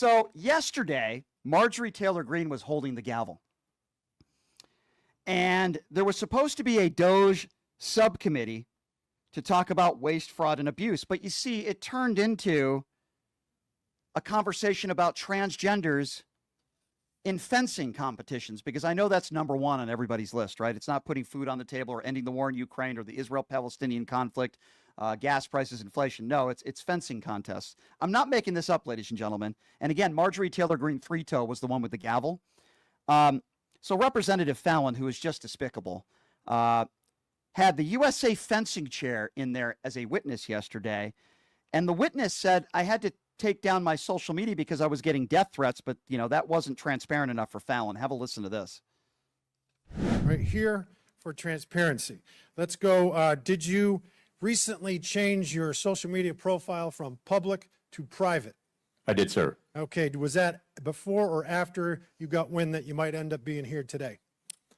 So yesterday, Marjorie Taylor Greene was holding the gavel. And there was supposed to be a DOGE subcommittee to talk about waste, fraud, and abuse. But you see, it turned into a conversation about transgenders in fencing competitions, because I know that's number one on everybody's list, right? It's not putting food on the table or ending the war in Ukraine or the Israel-Palestinian conflict, gas prices, inflation. No, it's fencing contests. I'm not making this up, ladies and gentlemen. And again, Marjorie Taylor Greene Three-Toe was the one with the gavel. So Representative Fallon, who is just despicable, had the USA fencing chair in there as a witness yesterday. And the witness said, I had to take down my social media because I was getting death threats, but that wasn't transparent enough for Fallon. Have a listen to this. Right here for transparency. Let's go. Did you recently change your social media profile from public to private? I did, sir. Okay. Was that before or after you got wind that you might end up being here today?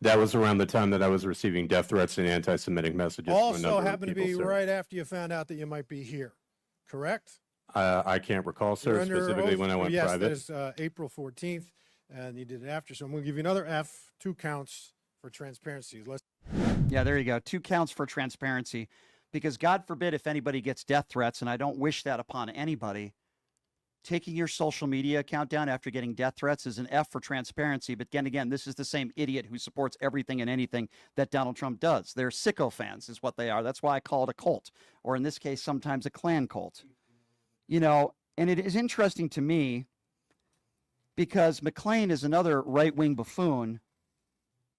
That was around the time that I was receiving death threats and anti-Semitic messages. Also happened to be right after you found out that you might be here, correct? I can't recall, sir, specifically when I went private. Yes, that is April 14th, and you did it after. So I'm going to give you another F, 2 counts for transparency. Yeah, there you go. 2 counts for transparency, because God forbid if anybody gets death threats, and I don't wish that upon anybody. Taking your social media account down after getting death threats is an F for transparency. But again, this is the same idiot who supports everything and anything that Donald Trump does. They're sycophants is what they are. That's why I call it a cult, or in this case, sometimes a clan cult. And it is interesting to me because McClain is another right-wing buffoon.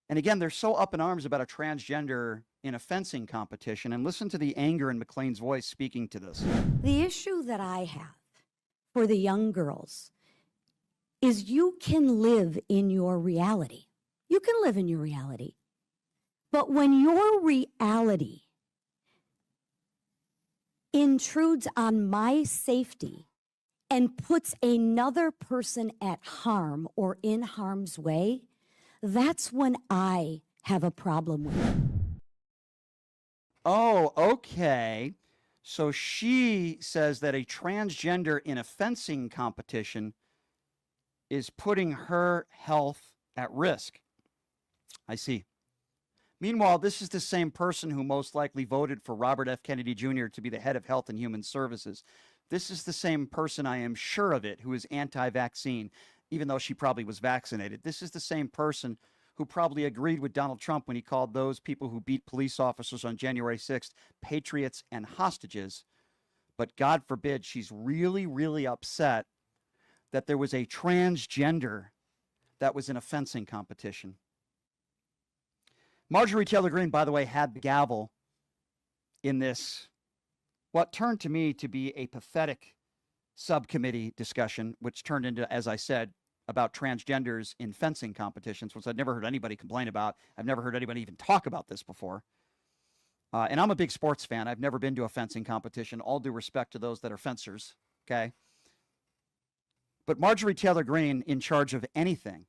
And again, they're so up in arms about a transgender in a fencing competition. And listen to the anger in McClain's voice speaking to this. The issue that I have for the young girls is you can live in your reality. You can live in your reality. But when your reality intrudes on my safety and puts another person at harm or in harm's way, that's when I have a problem with it. Oh, okay. So she says that a transgender in a fencing competition is putting her health at risk. I see. Meanwhile, this is the same person who most likely voted for Robert F. Kennedy Jr. to be the head of Health and Human Services. This is the same person, I am sure of it, who is anti-vaccine, even though she probably was vaccinated. This is the same person who probably agreed with Donald Trump when he called those people who beat police officers on January 6th patriots and hostages. But God forbid, she's really, really upset that there was a transgender that was in a fencing competition. Marjorie Taylor Greene, by the way, had the gavel in this, what turned to me to be a pathetic subcommittee discussion, which turned into, as I said, about transgenders in fencing competitions, which I'd never heard anybody complain about. I've never heard anybody even talk about this before. And I'm a big sports fan. I've never been to a fencing competition. All due respect to those that are fencers, okay? But Marjorie Taylor Greene, in charge of anything,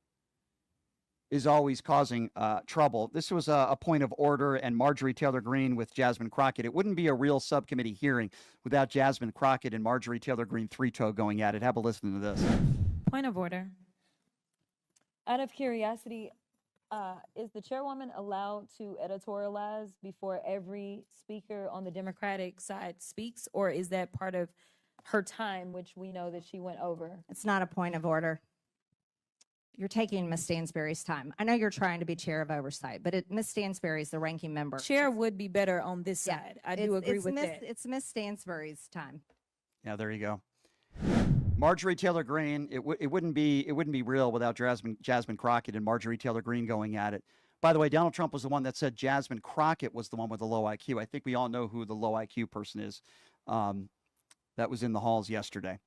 is always causing trouble. This was a point of order, and Marjorie Taylor Greene with Jasmine Crockett. It wouldn't be a real subcommittee hearing without Jasmine Crockett and Marjorie Taylor Greene Three-Toe going at it. Have a listen to this. Point of order. Out of curiosity, is the chairwoman allowed to editorialize before every speaker on the Democratic side speaks, or is that part of her time, which we know that she went over? It's not a point of order. You're taking Ms. Stansberry's time. I know you're trying to be chair of oversight, but Ms. Stansberry is the ranking member. Chair would be better on this side. I do agree with that. It's Ms. Stansberry's time. Yeah, there you go. Marjorie Taylor Greene, it wouldn't be real without Jasmine Crockett and Marjorie Taylor Greene going at it. By the way, Donald Trump was the one that said Jasmine Crockett was the one with the low IQ. I think we all know who the low IQ person is that was in the halls yesterday.